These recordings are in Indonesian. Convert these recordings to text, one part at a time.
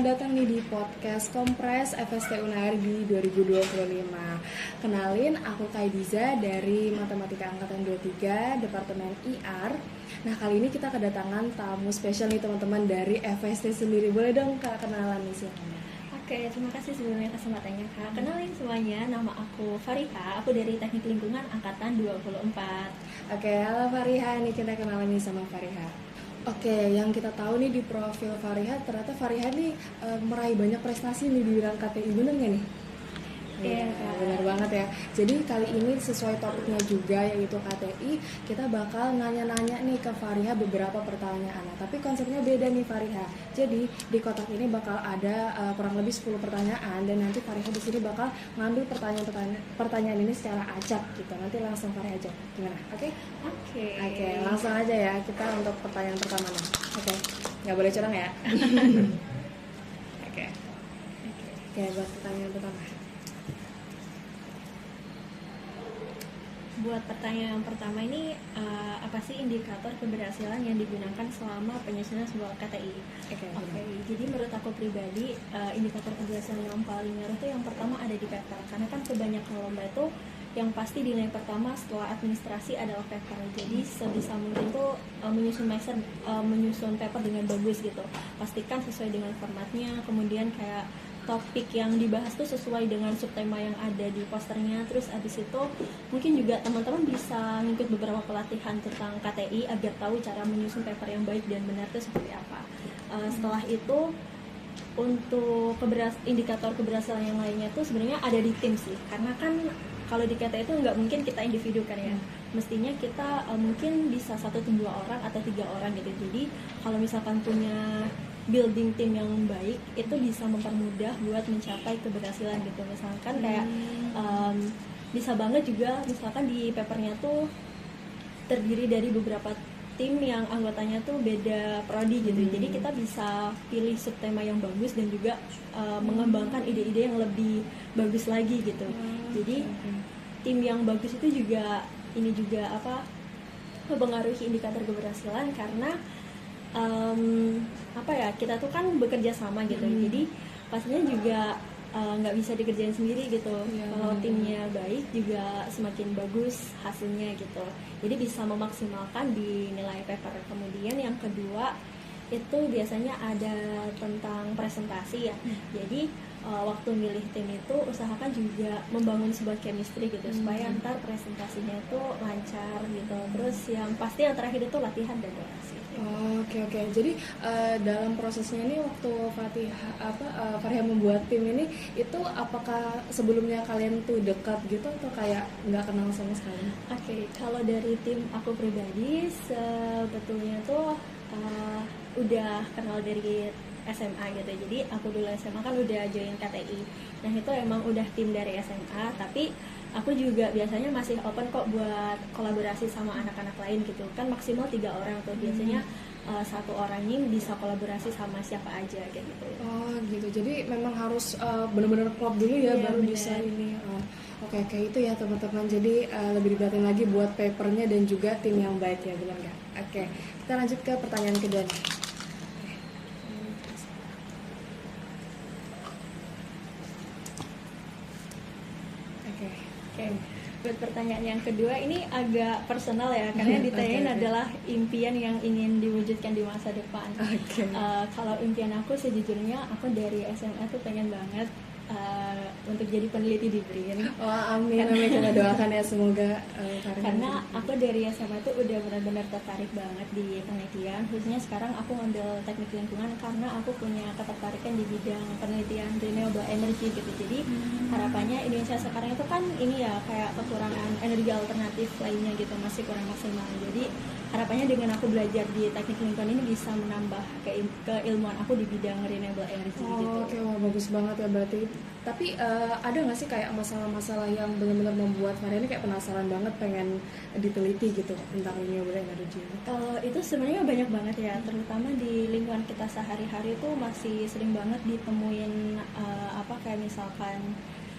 datang nih di podcast Kompres FST Unair di 2025. Kenalin, aku Kaidiza dari Matematika Angkatan 23, Departemen IR. Nah, kali ini kita kedatangan tamu spesial nih teman-teman dari FST sendiri. Boleh dong Kak kenalan nih silakan. Oke, terima kasih sebelumnya kesempatannya Kak. Kenalin semuanya, nama aku Fariha, aku dari Teknik Lingkungan Angkatan 24. Oke, halo Fariha, nih kita kenalan nih sama Fariha. Oke, yang kita tahu nih di profil Fariha, ternyata Fariha nih meraih banyak prestasi nih di bidang KTI, bener nggak nih? Iya, benar banget ya. Jadi kali ini sesuai topiknya juga yaitu KTI, kita bakal nanya-nanya nih ke Fariha beberapa pertanyaan. Nah, tapi konsepnya beda nih Fariha. Jadi di kotak ini bakal ada kurang lebih 10 pertanyaan dan nanti Fariha di sini bakal ngambil pertanyaan ini secara acak gitu. Nanti langsung Fariha jawab. Gimana? Oke? Oke, langsung aja ya kita untuk pertanyaan pertama nih. Oke. Nggak boleh curang ya. Oke, buat pertanyaan pertama. Buat pertanyaan yang pertama ini, apa sih indikator keberhasilan yang digunakan selama penyusunan sebuah KTI? Oke, jadi menurut aku pribadi, indikator keberhasilan yang paling ngaruh itu yang pertama ada di paper. Karena kan kebanyakan lomba itu yang pasti nilai pertama setelah administrasi adalah paper. Jadi sebisa mungkin tuh menyusun paper dengan bagus gitu. Pastikan sesuai dengan formatnya, kemudian kayak topik yang dibahas tuh sesuai dengan subtema yang ada di posternya. Terus abis itu mungkin juga teman-teman bisa ngikut beberapa pelatihan tentang KTI agar tahu cara menyusun paper yang baik dan benar itu seperti apa. Setelah itu untuk indikator keberhasilan yang lainnya tuh sebenarnya ada di tim sih, karena kan kalau di KTI itu nggak mungkin kita individu kan ya, mestinya kita mungkin bisa 1-2 orang atau 3 orang gitu. Jadi kalau misalkan punya building tim yang baik itu bisa mempermudah buat mencapai keberhasilan gitu. Misalkan kayak bisa banget juga misalkan di papernya tuh terdiri dari beberapa tim yang anggotanya tuh beda prodi gitu. Jadi kita bisa pilih subtema yang bagus dan juga mengembangkan ide-ide yang lebih bagus lagi gitu. Jadi tim yang bagus itu juga mempengaruhi indikator keberhasilan karena kita tuh kan bekerja sama gitu. Jadi pastinya juga nggak bisa dikerjain sendiri gitu. Kalau timnya baik juga semakin bagus hasilnya gitu. Jadi bisa memaksimalkan di nilai paper. Kemudian yang kedua itu biasanya ada tentang presentasi ya. Jadi waktu milih tim itu usahakan juga membangun sebuah chemistry gitu supaya ntar presentasinya itu lancar gitu. Terus yang pasti yang terakhir itu latihan dan orasi. Oke. Jadi dalam prosesnya ini waktu Fariha membuat tim ini itu apakah sebelumnya kalian tuh dekat gitu atau kayak nggak kenal sama sekali? Oke, kalau dari tim aku pribadi sebetulnya tuh udah kenal dari SMA gitu. Jadi aku dulu SMA kan udah join KTI. Nah itu emang udah tim dari SMA, tapi aku juga biasanya masih open kok buat kolaborasi sama anak-anak lain gitu. Kan maksimal 3 orang tuh biasanya. 1 orang ini bisa kolaborasi sama siapa aja kayak gitu. Oh gitu. Jadi memang harus benar-benar klop dulu ya, baru bener. bisa ini. Oke, kayak itu ya teman-teman. Jadi lebih dibatin lagi buat papernya dan juga tim yang baik ya, benar nggak? Oke, kita lanjut ke pertanyaan kedua nih. Oke. Buat pertanyaan yang kedua ini agak personal ya, karena yang ditanyain adalah impian yang ingin diwujudkan di masa depan. Kalau impian aku sejujurnya aku dari SMA tuh pengen banget untuk jadi peneliti di BRIN. Amin. Kita doakan ya semoga. Karena aku dari SMA tuh udah benar-benar tertarik banget di penelitian. Khususnya sekarang aku ngambil teknik lingkungan karena aku punya ketertarikan di bidang penelitian renewable energy gitu. Jadi harapannya Indonesia sekarang itu kan ini ya kayak kekurangan energi alternatif lainnya gitu, masih kurang maksimal. Jadi harapannya dengan aku belajar di teknik lingkungan ini bisa menambah keilmuan aku di bidang renewable energy gitu. Oke, bagus banget ya berarti. Tapi ada nggak sih kayak masalah-masalah yang benar-benar membuat Fariha ini kayak penasaran banget pengen diteliti gitu tentang renewable energy? Itu sebenarnya banyak banget ya, terutama di lingkungan kita sehari-hari itu masih sering banget ditemuin kayak misalkan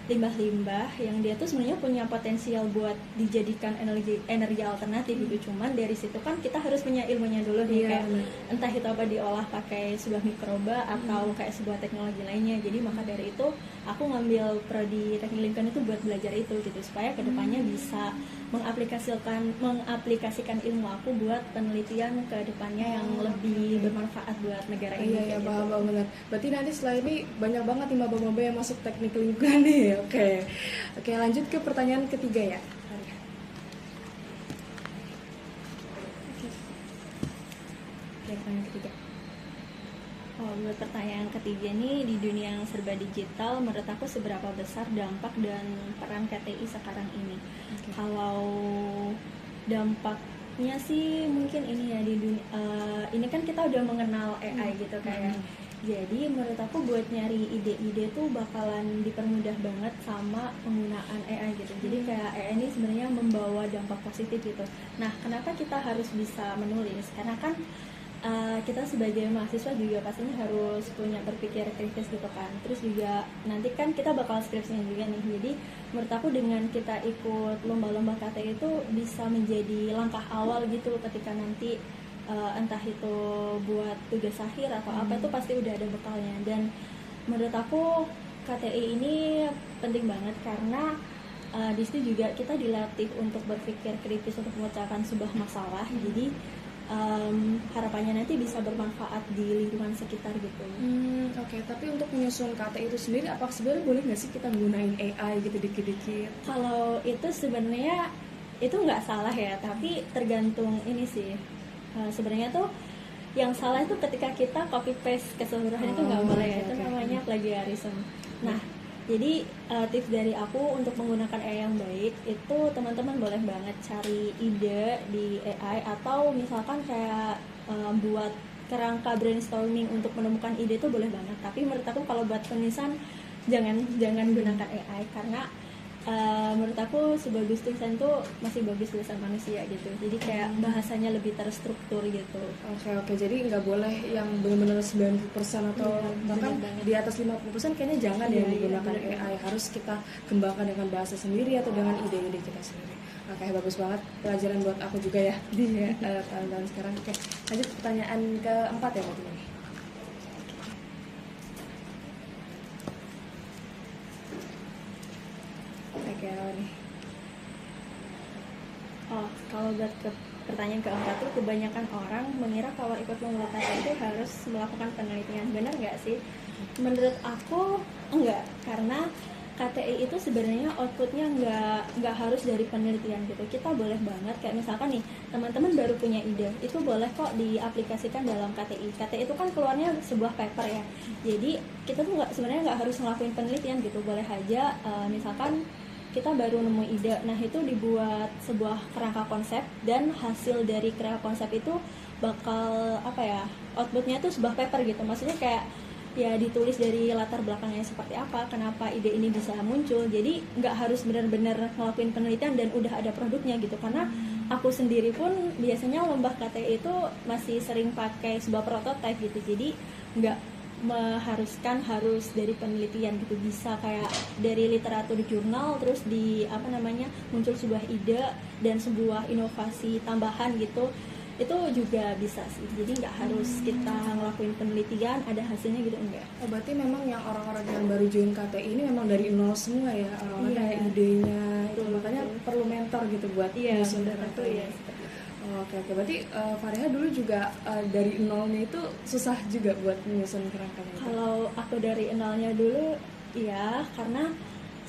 limbah-limbah yang dia tuh sebenarnya punya potensial buat dijadikan energi alternatif gitu. Cuman dari situ kan kita harus punya ilmunya dulu nih, kayak entah itu apa diolah pakai sebuah mikroba atau kayak sebuah teknologi lainnya. Jadi maka dari itu aku ngambil prodi teknik lingkungan itu buat belajar itu gitu, supaya kedepannya bisa mengaplikasikan ilmu aku buat penelitian ke depannya yang lebih bermanfaat buat negara ini. Iya, paham benar. Berarti nanti setelah ini banyak banget nih maba-maba yang masuk teknik lingkungan nih. Oke, lanjut ke pertanyaan ketiga ya. Pertanyaan ketiga. Buat pertanyaan ketiga nih, di dunia yang serba digital, menurut aku seberapa besar dampak dan peran KTI sekarang ini? Kalau dampaknya sih mungkin ini ya, di dunia ini kan kita udah mengenal AI gitu kayak. Jadi menurut aku buat nyari ide-ide tuh bakalan dipermudah banget sama penggunaan AI gitu. Jadi kayak AI ini sebenarnya membawa dampak positif gitu. Nah, kenapa kita harus bisa menulis? Karena kan kita sebagai mahasiswa juga pastinya harus punya berpikir kritis gitu kan. Terus juga nanti kan kita bakal skripsinya juga nih. Jadi menurut aku dengan kita ikut lomba-lomba KTI itu bisa menjadi langkah awal gitu ketika nanti entah itu buat tugas akhir atau apa, itu pasti udah ada bekalnya. Dan menurut aku KTI ini penting banget karena di situ juga kita dilatih untuk berpikir kritis untuk memecahkan sebuah masalah. Jadi harapannya nanti bisa bermanfaat di lingkungan sekitar gitu. Oke, tapi untuk menyusun KTI itu sendiri, apakah sebenarnya boleh nggak sih kita menggunakan AI gitu dikit-dikit? Kalau itu sebenarnya itu nggak salah ya, tapi tergantung ini sih. Sebenarnya tuh yang salah itu ketika kita copy paste keseluruhan itu nggak boleh ya, itu namanya plagiarism. Nah, jadi tips dari aku untuk menggunakan AI yang baik itu teman-teman boleh banget cari ide di AI, atau misalkan kayak buat kerangka brainstorming untuk menemukan ide itu boleh banget. Tapi menurut aku kalau buat penulisan jangan gunakan AI, karena menurut aku sebagus tulisan tuh masih bagus tulisan manusia gitu. Jadi kayak bahasanya lebih terstruktur gitu. Oke, jadi nggak boleh yang benar-benar 90% atau bahkan di atas 50% kayaknya jangan ya menggunakan AI. Harus kita kembangkan dengan bahasa sendiri atau dengan ide-ide kita sendiri. Oke, bagus banget pelajaran buat aku juga ya di tahun-tahun sekarang. Oke, lanjut pertanyaan keempat ya berarti ini. Nih. Kalau buat pertanyaan keempat tuh, kebanyakan orang mengira kalau ikut lomba KTI itu harus melakukan penelitian. Benar nggak sih? Menurut aku enggak, karena KTI itu sebenarnya outputnya nggak harus dari penelitian gitu. Kita boleh banget kayak misalkan nih teman-teman baru punya ide, itu boleh kok diaplikasikan dalam KTI. KTI itu kan keluarnya sebuah paper ya. Jadi kita tuh sebenarnya nggak harus ngelakuin penelitian gitu. Boleh aja misalkan kita baru nemu ide, nah itu dibuat sebuah kerangka konsep, dan hasil dari kerangka konsep itu bakal outputnya itu sebuah paper gitu. Maksudnya kayak ya ditulis dari latar belakangnya seperti apa, kenapa ide ini bisa muncul. Jadi nggak harus benar-benar ngelakuin penelitian dan udah ada produknya gitu. Karena aku sendiri pun biasanya lomba KTI itu masih sering pakai sebuah prototipe gitu. Jadi nggak mengharuskan harus dari penelitian gitu, bisa kayak dari literatur jurnal, terus muncul sebuah ide dan sebuah inovasi tambahan gitu, itu juga bisa sih. Jadi nggak harus kita ngelakuin penelitian ada hasilnya gitu, enggak. Berarti memang yang orang-orang yang baru join KTI ini memang dari nol semua ya, orang-orang kayak idenya itu, makanya perlu mentor gitu buat nyusun data ya. Oke, berarti Fariha dulu juga dari nolnya itu susah juga buat menyusun kerangkanya itu? Kalau aku dari nolnya dulu, iya, karena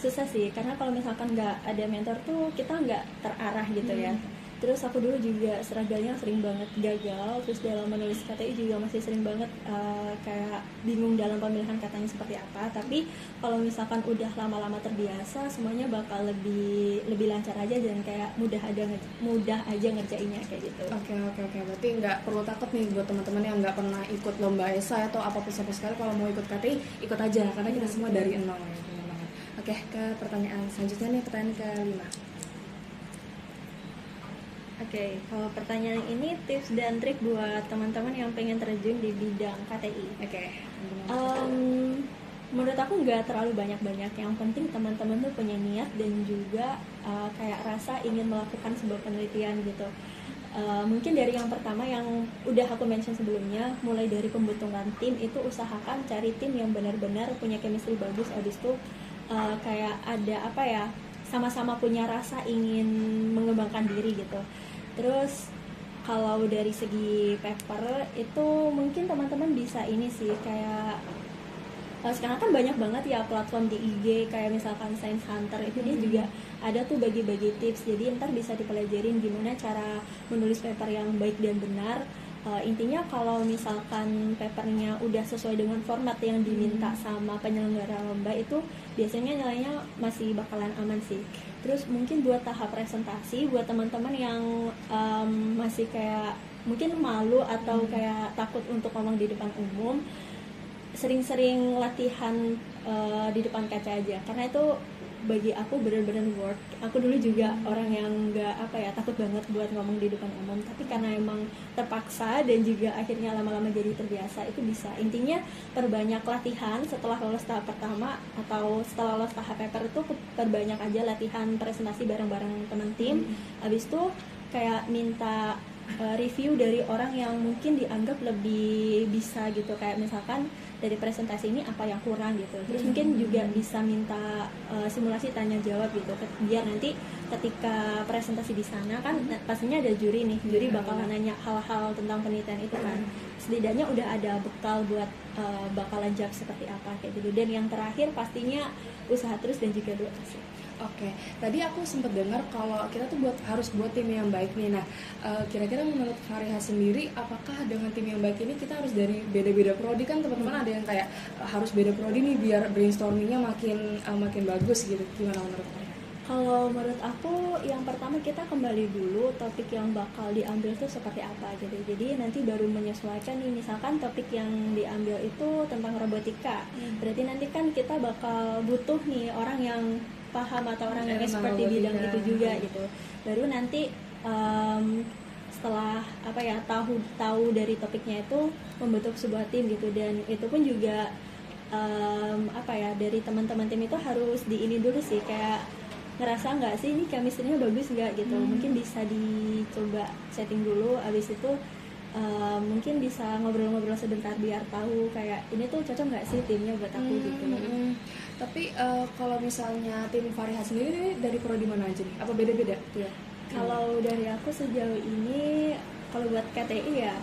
susah sih. Karena kalau misalkan nggak ada mentor tuh kita nggak terarah gitu ya. Terus aku dulu juga struggle-nya sering banget gagal. Terus dalam menulis KTI juga masih sering banget kayak bingung dalam pemilihan katanya seperti apa. Tapi kalau misalkan udah lama-lama terbiasa, semuanya bakal lebih lancar aja, dan kayak mudah aja ngerjainnya kayak gitu. Oke. Berarti nggak perlu takut nih buat teman-teman yang nggak pernah ikut lomba esai atau apapun sama sekali. Kalau mau ikut KTI, ikut aja karena kita semua dari nol ya, teman-teman. Oke, ke pertanyaan selanjutnya nih, pertanyaan kelima. Oke, kalau pertanyaan ini tips dan trik buat teman-teman yang pengen terjun di bidang KTI. Menurut aku nggak terlalu banyak-banyak, yang penting teman-teman tuh punya niat dan juga kayak rasa ingin melakukan sebuah penelitian gitu. Mungkin dari yang pertama yang udah aku mention sebelumnya, mulai dari pembentukan tim itu usahakan cari tim yang benar-benar punya chemistry bagus, abis itu kayak ada apa ya, sama-sama punya rasa ingin mengembangkan diri gitu. Terus kalau dari segi paper itu mungkin teman-teman bisa ini sih, kayak sekarang kan banyak banget ya platform di IG kayak misalkan Science Hunter, itu dia juga ada tuh bagi-bagi tips, jadi ntar bisa dipelajarin gimana cara menulis paper yang baik dan benar. Intinya kalau misalkan papernya udah sesuai dengan format yang diminta sama penyelenggara lomba, itu biasanya nilainya masih bakalan aman sih. Terus mungkin buat tahap presentasi, buat teman-teman yang masih kayak mungkin malu atau kayak takut untuk ngomong di depan umum, sering-sering latihan di depan kaca aja, karena itu bagi aku benar-benar work. Aku dulu juga orang yang takut banget buat ngomong di depan umum, tapi karena emang terpaksa dan juga akhirnya lama-lama jadi terbiasa, itu bisa. Intinya perbanyak latihan setelah lolos tahap pertama atau setelah lolos tahap paper itu, perbanyak aja latihan presentasi bareng-bareng teman tim. Habis itu kayak minta review dari orang yang mungkin dianggap lebih bisa gitu, kayak misalkan dari presentasi ini apa yang kurang gitu. Terus mungkin juga bisa minta simulasi tanya jawab gitu, biar nanti ketika presentasi di sana kan pastinya ada juri nih, juri bakalan nanya hal-hal tentang penelitian itu kan, setidaknya udah ada bekal buat bakalan jawab seperti apa kayak gitu. Dan yang terakhir pastinya usaha terus dan juga doa sih. Oke, tadi aku sempat dengar kalau kita tuh harus buat tim yang baik nih. Nah, kira-kira menurut Fariha sendiri, apakah dengan tim yang baik ini kita harus dari beda-beda prodi? Kan teman-teman ada yang kayak harus beda prodi nih biar brainstormingnya makin bagus gitu. Gimana menurut Fariha? Kalau menurut aku, yang pertama kita kembali dulu topik yang bakal diambil tuh seperti apa gitu. Jadi nanti baru menyesuaikan nih, misalkan topik yang diambil itu tentang robotika. Berarti nanti kan kita bakal butuh nih orang yang paham atau orang yang expert di bidang itu juga gitu. Baru nanti setelah tahu dari topiknya itu membentuk sebuah tim gitu. Dan itu pun juga dari teman-teman tim itu harus diini dulu sih, kayak ngerasa nggak sih ini chemistry-nya bagus nggak gitu. Mungkin bisa dicoba setting dulu, abis itu mungkin bisa ngobrol-ngobrol sebentar biar tahu kayak ini tuh cocok nggak sih timnya buat aku gitu. Tapi kalau misalnya tim Fariha sendiri dari prodi mana aja nih? Apa beda-beda? Ya. Kalau dari aku sejauh ini, kalau buat KTI ya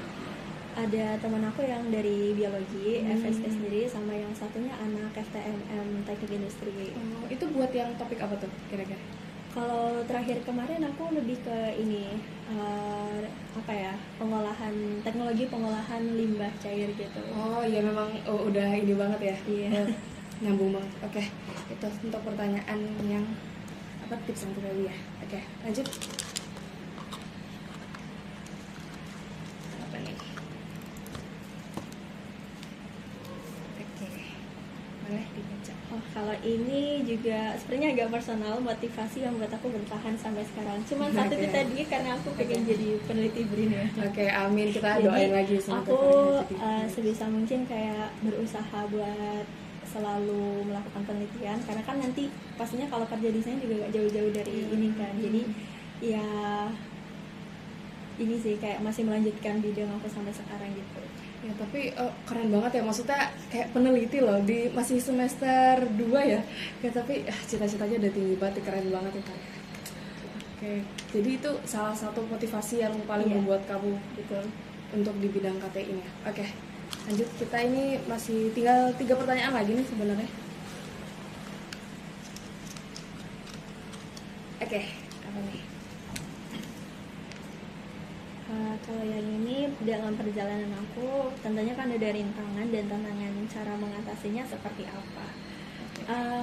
ada teman aku yang dari biologi, FST sendiri, sama yang satunya anak FTMM teknik industri. Itu buat yang topik apa tuh kira-kira? Kalau terakhir kemarin aku lebih ke ini teknologi pengolahan limbah cair gitu. Oh iya, memang udah ini banget ya. Iya. Nyambung banget. Oke, itu untuk pertanyaan yang tips yang tadi ya. Oke, lanjut. Apa nih? Oke, boleh dibaca. Kalau ini juga sebenarnya agak personal, motivasi yang buat aku bertahan sampai sekarang. Cuman satu itu tadi, karena aku pengen jadi peneliti BRIN ya. Oke, amin. Kita doain lagi semoga aku sebisa mungkin kayak berusaha buat selalu melakukan penelitian, karena kan nanti pastinya kalau kerja di sana juga gak jauh-jauh dari ini kan. Jadi ya ini sih kayak masih melanjutkan bidang aku sampai sekarang gitu. Ya, tapi keren banget ya, maksudnya kayak peneliti loh, di masih semester 2 ya. Ya tapi cita-citanya udah tinggi banget, keren banget itu. Oke, jadi itu salah satu motivasi yang paling membuat kamu gitu untuk di bidang KTI ini. Oke, lanjut, kita ini masih tinggal 3 pertanyaan lagi nih sebenarnya. Oke, apa nih? Kalau yang ini, dalam perjalanan aku tentunya kan ada rintangan, dan tantangan cara mengatasinya seperti apa.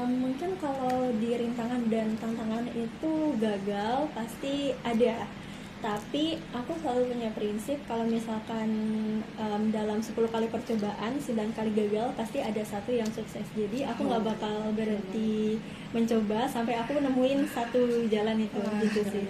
Mungkin kalau di rintangan dan tantangan itu gagal pasti ada, tapi aku selalu punya prinsip kalau misalkan dalam 10 kali percobaan 9 kali gagal pasti ada satu yang sukses. Jadi aku nggak bakal berhenti mencoba sampai aku nemuin satu jalan itu. Gitu sih.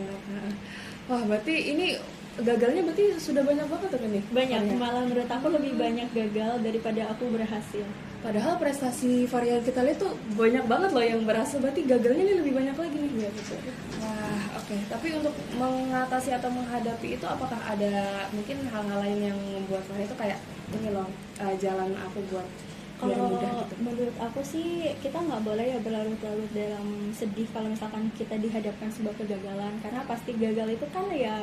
Wah, berarti ini gagalnya berarti sudah banyak banget tuh nih? Banyak, malah menurut aku lebih banyak gagal daripada aku berhasil. Padahal prestasi Varia yang kita lihat tuh banyak banget loh yang berhasil, berarti gagalnya ini lebih banyak lagi nih. Iya betul. Wah, oke. Tapi untuk mengatasi atau menghadapi itu, apakah ada mungkin hal-hal lain yang membuat Varia itu kayak ini loh, jalan aku buat biar Kalau mudah gitu? menurut aku sih kita nggak boleh ya berlarut-larut dalam sedih kalau misalkan kita dihadapkan sebuah kegagalan, karena pasti gagal itu kan ya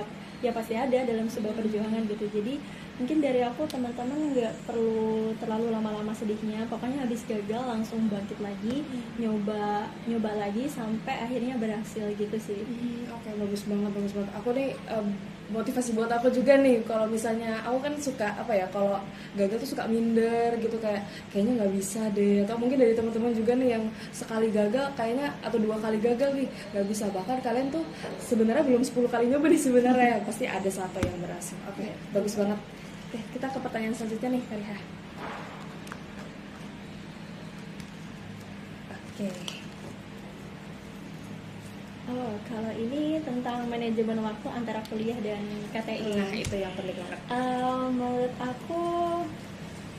pasti ada dalam sebuah perjuangan gitu. Jadi mungkin dari aku teman-teman nggak perlu terlalu lama-lama sedihnya, pokoknya habis gagal langsung bangkit lagi, nyoba lagi sampai akhirnya berhasil gitu sih. Oke, bagus banget, bagus banget. Aku nih motivasi buat aku juga nih. Kalau misalnya aku kan suka apa ya, kalau gagal tuh suka minder gitu, kayaknya nggak bisa deh. Atau mungkin dari teman-teman juga nih yang sekali gagal kayaknya, atau 2 kali gagal nih nggak bisa. Bahkan kalian tuh sebenarnya belum 10 kali nyoba nih sebenarnya. Pasti ada satu yang berhasil. Oke, bagus banget. Oke, kita ke pertanyaan selanjutnya nih, Fariha. Oke. Oh, kalau ini tentang manajemen waktu antara kuliah dan KTI. Nah, itu yang penting banget. Menurut aku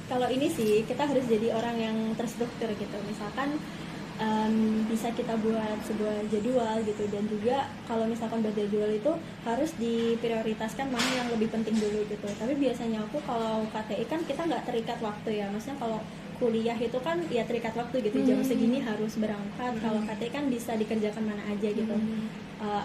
kalau ini sih kita harus jadi orang yang terstruktur gitu. Misalkan bisa kita buat sebuah jadwal gitu, dan juga kalau misalkan buat jadwal itu harus diprioritaskan mana yang lebih penting dulu gitu. Tapi biasanya aku kalau KTI kan kita nggak terikat waktu ya, maksudnya kalau kuliah itu kan ya terikat waktu gitu, jam segini harus berangkat. Kalau KTI kan bisa dikerjakan mana aja gitu.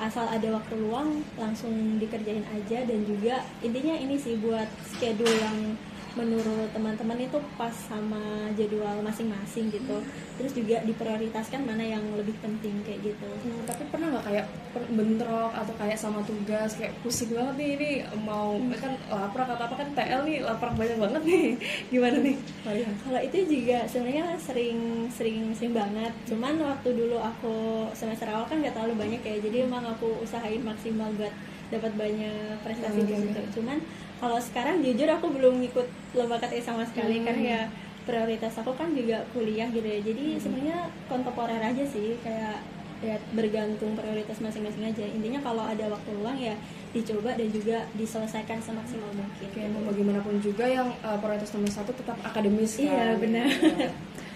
Asal ada waktu luang langsung dikerjain aja, dan juga intinya ini sih buat schedule yang menurut teman-teman itu pas sama jadwal masing-masing gitu. Terus juga diprioritaskan mana yang lebih penting kayak gitu. Tapi pernah nggak kayak bentrok atau kayak sama tugas, kayak pusing banget nih ini mau kan laprak atau apa, kan TL nih laprak banyak banget nih, gimana nih Maria? Kalau itu juga sebenarnya sering banget. Cuman waktu dulu aku semester awal kan nggak terlalu banyak ya, jadi emang aku usahain maksimal buat dapat banyak prestasi di situ. Cuman kalau sekarang jujur aku belum ikut lomba KTI sama sekali, karena ya prioritas aku kan juga kuliah gitu ya. Jadi sebenarnya kontemporer aja sih, kayak ya bergantung prioritas masing-masing aja. Intinya kalau ada waktu luang ya dicoba dan juga diselesaikan semaksimal mungkin. Kayak mau bagaimanapun juga yang prioritas nomor 1 tetap akademis kan? Iya benar.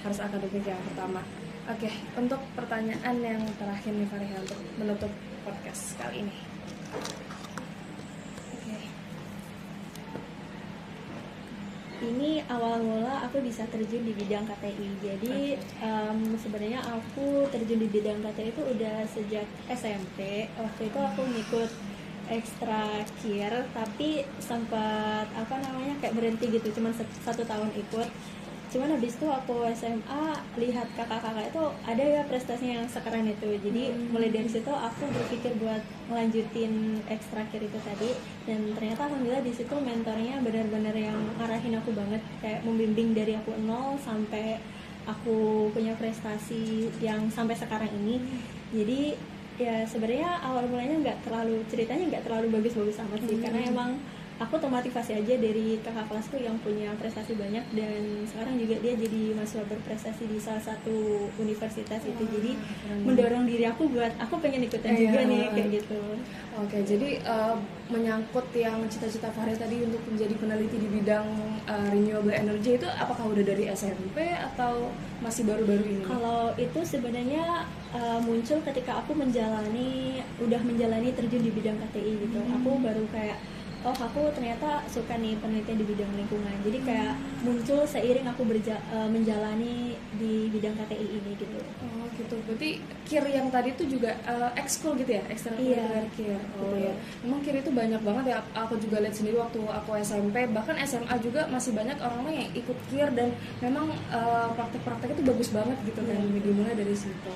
Harus akademik yang pertama. Oke, untuk pertanyaan yang terakhir nih Fariha, untuk menutup podcast kali ini. Ini awal mula aku bisa terjun di bidang KTI. Jadi sebenarnya aku terjun di bidang KTI itu udah sejak SMP. Waktu itu aku ngikut ekstra kir, tapi sempat kayak berhenti gitu, cuma 1 tahun ikut. Cuman habis itu aku SMA lihat kakak-kakak itu ada ya prestasinya yang sekeren itu. Jadi mulai dari situ aku berpikir buat melanjutin ekstra kir itu tadi, dan ternyata alhamdulillah di situ mentornya benar-benar yang ngarahin aku banget, kayak membimbing dari aku nol sampai aku punya prestasi yang sampai sekarang ini. Jadi ya sebenarnya awal mulanya ceritanya nggak terlalu bagus-bagus amat sih, karena emang aku termotivasi aja dari kakak kelasku yang punya prestasi banyak, dan sekarang juga dia jadi mahasiswa berprestasi di salah satu universitas itu. Jadi mendorong diri aku buat aku pengen ikutan juga nih kayak gitu. Oke, jadi menyangkut yang cita-cita Fahri tadi untuk menjadi peneliti di bidang renewable energy itu, apakah udah dari SMP atau masih baru-baru ini? Kalau itu sebenarnya muncul ketika aku udah menjalani terjun di bidang KTI gitu. Aku baru kayak aku ternyata suka nih penelitian di bidang lingkungan. Jadi kayak muncul seiring aku menjalani di bidang KTI ini gitu. Oh gitu, berarti KIR yang tadi itu juga ekskul gitu ya, ekstrakurikuler KIR. Oh ya, memang KIR itu banyak banget ya. Aku juga lihat sendiri waktu aku SMP, bahkan SMA juga masih banyak orang-orang yang ikut KIR, dan memang praktek-praktek itu bagus banget gitu kan. Dimulai dari situ.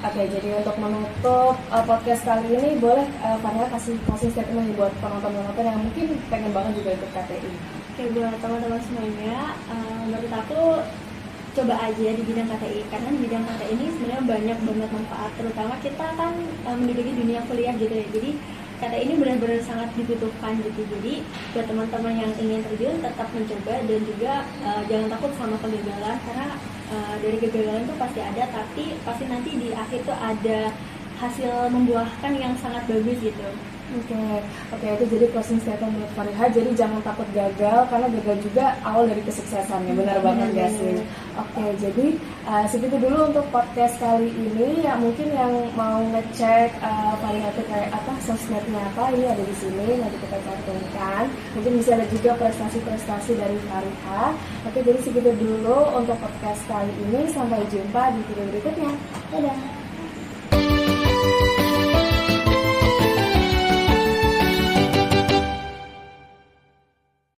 Oke, jadi untuk menutup podcast kali ini, boleh Fahria kasih statement buat penonton-penonton yang mungkin pengen banget juga ikut KTI. Oke, buat teman-teman semuanya, menurut aku coba aja di bidang KTI, karena di bidang KTI ini sebenarnya banyak banget manfaat, terutama kita kan menduduki dunia kuliah gitu ya. Jadi KTI ini benar-benar sangat dibutuhkan gitu. Jadi buat teman-teman yang ingin terjun, tetap mencoba, dan juga jangan takut sama kegagalan, karena dari kegagalan itu pasti ada, tapi pasti nanti di akhir tuh ada hasil membuahkan yang sangat bagus gitu. Oke, itu jadi closing statement menurut Fariha. Jadi jangan takut gagal, karena gagal juga awal dari kesuksesannya. Benar banget ya sih. Oke, jadi segitu dulu untuk podcast kali ini. Ya mungkin yang mau ngecek Fariha itu kayak apa, sosmednya apa, ini ada di sini, nanti kita cantumkan. Mungkin bisa ada juga prestasi-prestasi dari Fariha. Oke, jadi segitu dulu untuk podcast kali ini. Sampai jumpa di video berikutnya. Dadah.